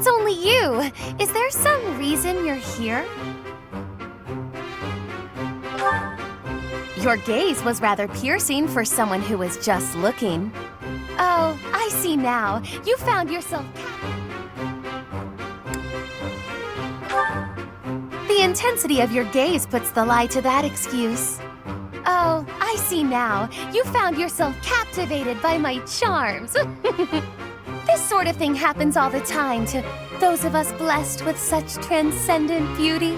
it's only you. Is there some reason you're here? Your gaze was rather piercing for someone who was just looking. Oh, I see now. You found yourself... The intensity of your gaze puts the lie to that excuse. Oh, I see now. You found yourself captivated by my charms. This sort of thing happens all the time to those of us blessed with such transcendent beauty.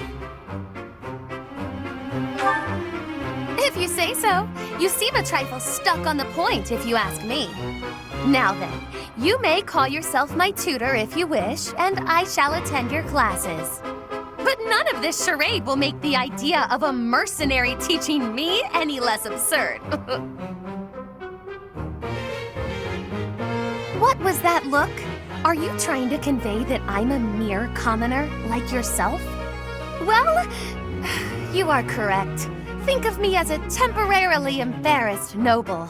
If you say so. You seem a trifle stuck on the point, if you ask me. Now then, you may call yourself my tutor if you wish, and I shall attend your classes. But none of this charade will make the idea of a mercenary teaching me any less absurd. What was that look? Are you trying to convey that I'm a mere commoner like yourself? Well, you are correct. Think of me as a temporarily embarrassed noble.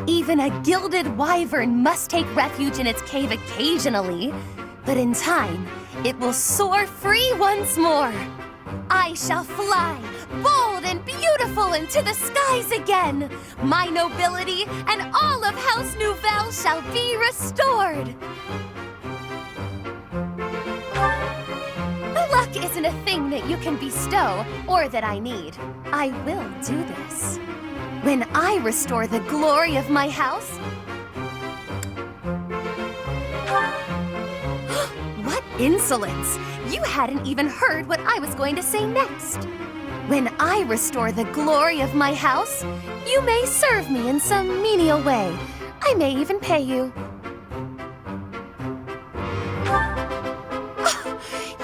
Even a gilded wyvern must take refuge in its cave occasionally, but in time, it will soar free once more. I shall fly, bold and beautiful, into the skies again. My nobility and all of House Nouvelle shall be restored. Luck isn't a thing that you can bestow or that I need. I will do this. When I restore the glory of my house... What insolence! You hadn't even heard what I was going to say next. When I restore the glory of my house, you may serve me in some menial way. I may even pay you.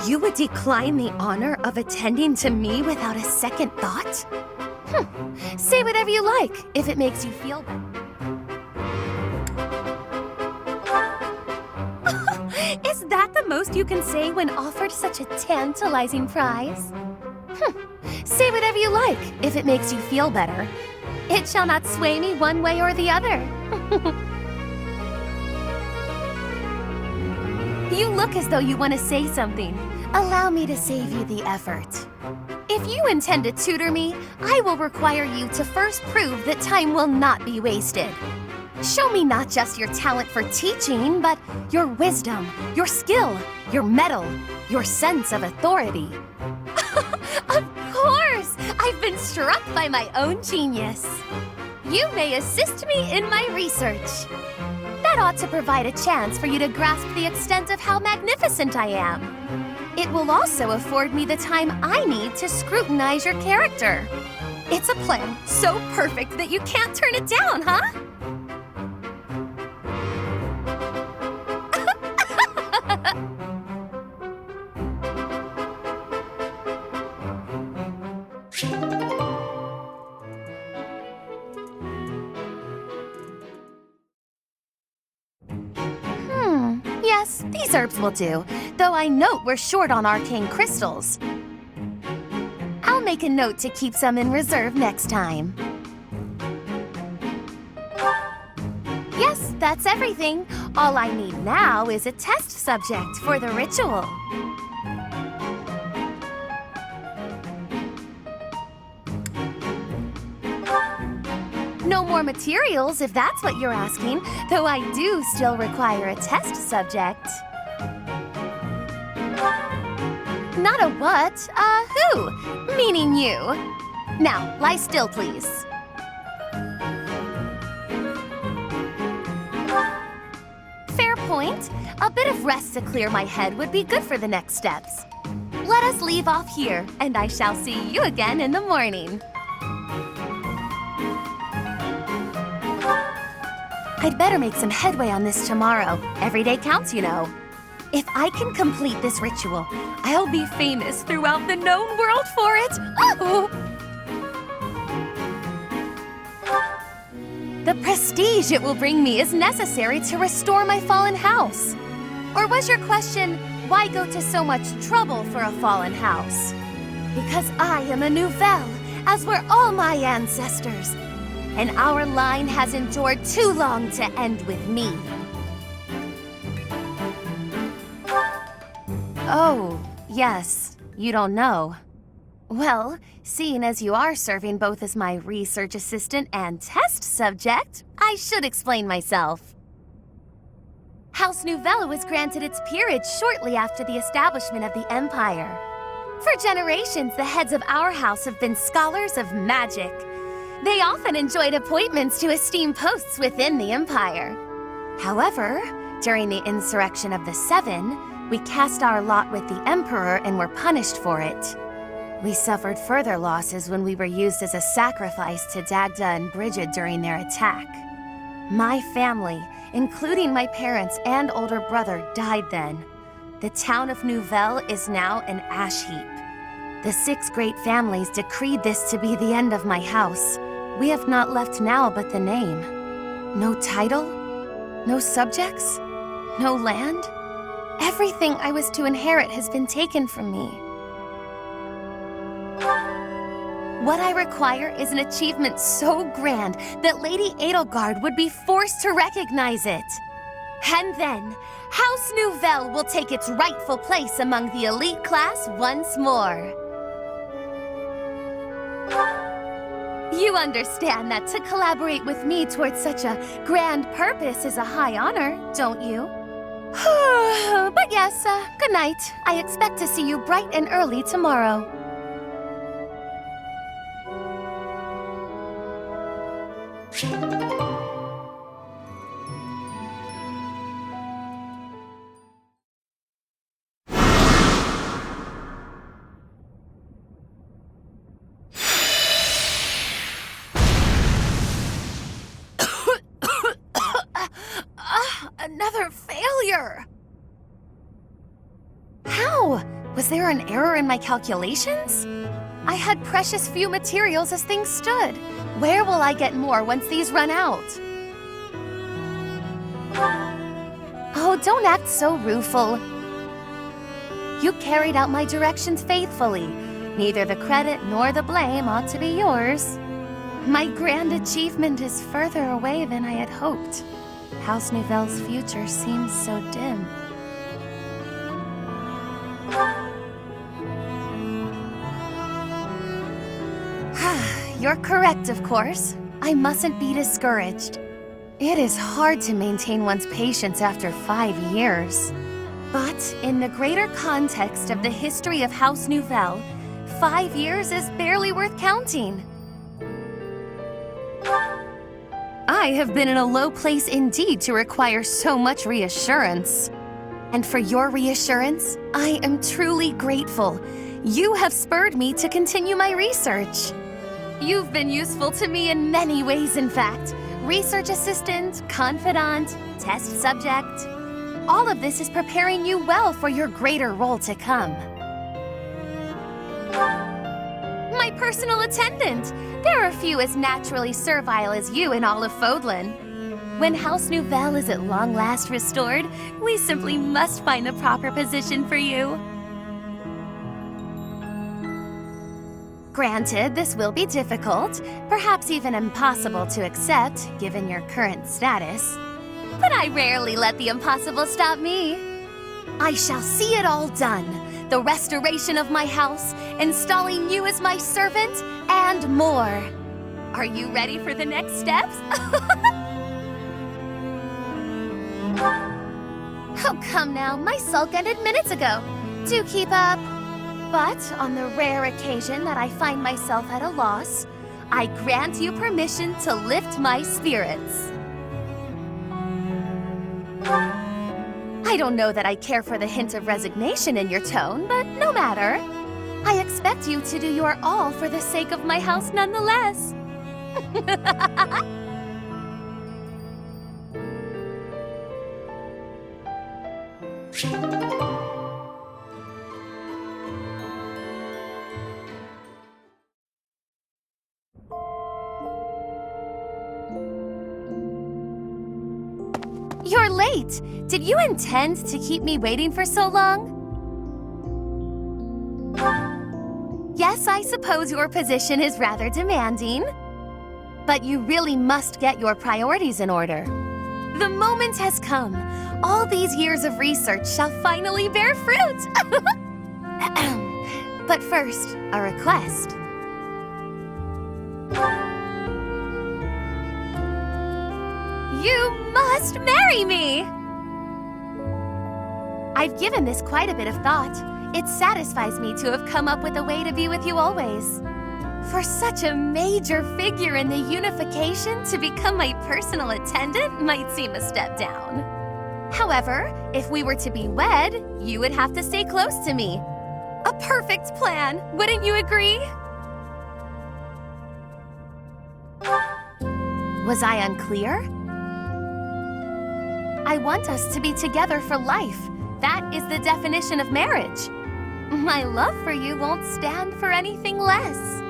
You would decline the honor of attending to me without a second thought? Say whatever you like, if it makes you feel better. Is that the most you can say when offered such a tantalizing prize? Say whatever you like, if it makes you feel better. It shall not sway me one way or the other. You look as though you want to say something. Allow me to save you the effort. If you intend to tutor me, I will require you to first prove that time will not be wasted. Show me not just your talent for teaching, but your wisdom, your skill, your mettle, your sense of authority. Of course! I've been struck by my own genius. You may assist me in my research. That ought to provide a chance for you to grasp the extent of how magnificent I am. It will also afford me the time I need to scrutinize your character. It's a plan so perfect that you can't turn it down, huh? Yes, these herbs will do, though I note we're short on arcane crystals. I'll make a note to keep some in reserve next time. Yes, that's everything. All I need now is a test subject for the ritual. No more materials, if that's what you're asking, though I do still require a test subject. Not a what, who? Meaning you. Now, lie still, please. Fair point. A bit of rest to clear my head would be good for the next steps. Let us leave off here, and I shall see you again in the morning. I'd better make some headway on this tomorrow. Every day counts, you know. If I can complete this ritual, I'll be famous throughout the known world for it. Oh! The prestige it will bring me is necessary to restore my fallen house. Or was your question, why go to so much trouble for a fallen house? Because I am a Nouvelle, as were all my ancestors. And our line has endured too long to end with me. Oh, yes. You don't know. Well, seeing as you are serving both as my research assistant and test subject, I should explain myself. House Nouvelle was granted its peerage shortly after the establishment of the Empire. For generations, the heads of our house have been scholars of magic. They often enjoyed appointments to esteemed posts within the Empire. However, during the insurrection of the Seven, we cast our lot with the Emperor and were punished for it. We suffered further losses when we were used as a sacrifice to Dagda and Brigid during their attack. My family, including my parents and older brother, died then. The town of Nouvelle is now an ash heap. The 6 great families decreed this to be the end of my house. We have not left now but the name. No title? No subjects? No land? Everything I was to inherit has been taken from me. What I require is an achievement so grand that Lady Edelgard would be forced to recognize it. And then, House Nouvelle will take its rightful place among the elite class once more. You understand that to collaborate with me towards such a grand purpose is a high honor, don't you? But yes, good night. I expect to see you bright and early tomorrow. Another failure! How? Was there an error in my calculations? I had precious few materials as things stood. Where will I get more once these run out? Oh, don't act so rueful. You carried out my directions faithfully. Neither the credit nor the blame ought to be yours. My grand achievement is further away than I had hoped. House Nouvelle's future seems so dim. You're correct, of course. I mustn't be discouraged. It is hard to maintain one's patience after 5 years. But in the greater context of the history of House Nouvelle, 5 years is barely worth counting. I have been in a low place indeed to require so much reassurance. And for your reassurance, I am truly grateful. You have spurred me to continue my research. You've been useful to me in many ways, in fact. Research assistant, confidant, test subject. All of this is preparing you well for your greater role to come. My personal attendant. There are few as naturally servile as you in all of Fodlan. When House Nouvelle is at long last restored, we simply must find the proper position for you. Granted, this will be difficult, perhaps even impossible to accept, given your current status. But I rarely let the impossible stop me. I shall see it all done. The restoration of my house, installing you as my servant, and more. Are you ready for the next steps? Oh, come now. My sulk ended minutes ago. Do keep up. But on the rare occasion that I find myself at a loss, I grant you permission to lift my spirits. I don't know that I care for the hint of resignation in your tone, but no matter. I expect you to do your all for the sake of my house nonetheless. You're late! Did you intend to keep me waiting for so long? Yes, I suppose your position is rather demanding. But you really must get your priorities in order. The moment has come. All these years of research shall finally bear fruit. But first, a request. You must marry me! I've given this quite a bit of thought. It satisfies me to have come up with a way to be with you always. For such a major figure in the unification to become my personal attendant might seem a step down. However, if we were to be wed, you would have to stay close to me. A perfect plan, wouldn't you agree? Was I unclear? I want us to be together for life. That is the definition of marriage. My love for you won't stand for anything less.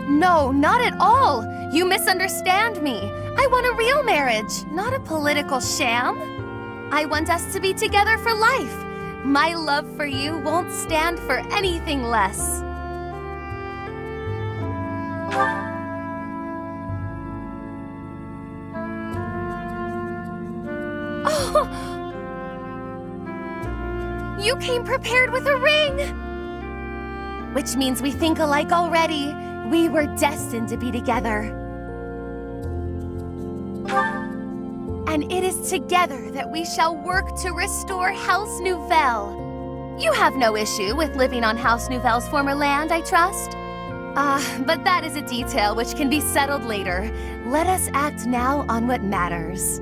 No, not at all. You misunderstand me. I want a real marriage, not a political sham. I want us to be together for life. My love for you won't stand for anything less. Oh! You came prepared with a ring! Which means we think alike already. We were destined to be together. And it is together that we shall work to restore House Nouvelle. You have no issue with living on House Nouvelle's former land, I trust? But that is a detail which can be settled later. Let us act now on what matters.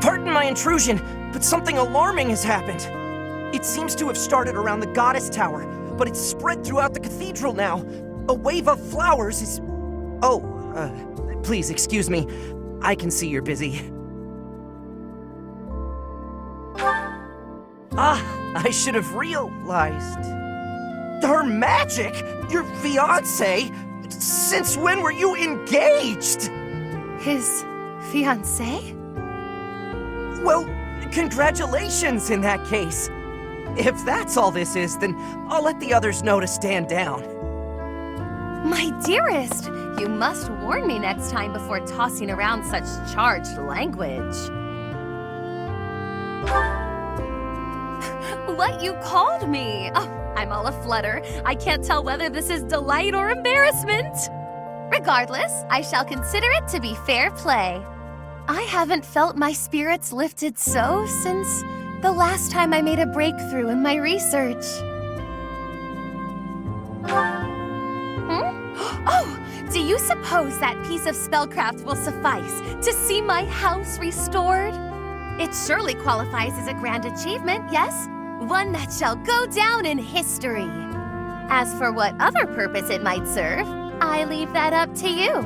Pardon my intrusion, but something alarming has happened. It seems to have started around the Goddess Tower, but it's spread throughout the cathedral now. A wave of flowers is... Oh, please excuse me. I can see you're busy. I should have realized. Her magic? Your fiancé? Since when were you engaged? His fiancé? Well, congratulations in that case. If that's all this is, then I'll let the others know to stand down. My dearest, you must warn me next time before tossing around such charged language. What you called me? Oh, I'm all aflutter. I can't tell whether this is delight or embarrassment. Regardless, I shall consider it to be fair play. I haven't felt my spirits lifted so since the last time I made a breakthrough in my research. Oh, do you suppose that piece of spellcraft will suffice to see my house restored? It surely qualifies as a grand achievement, yes? One that shall go down in history. As for what other purpose it might serve, I leave that up to you.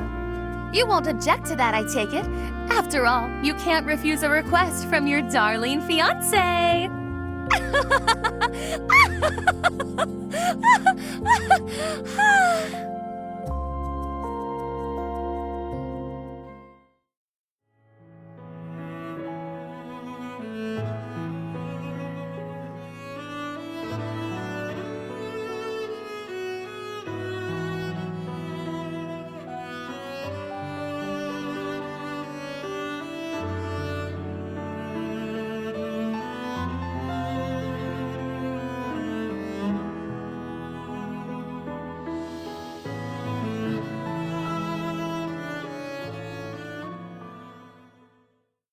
You won't object to that, I take it. After all, you can't refuse a request from your darling fiancé.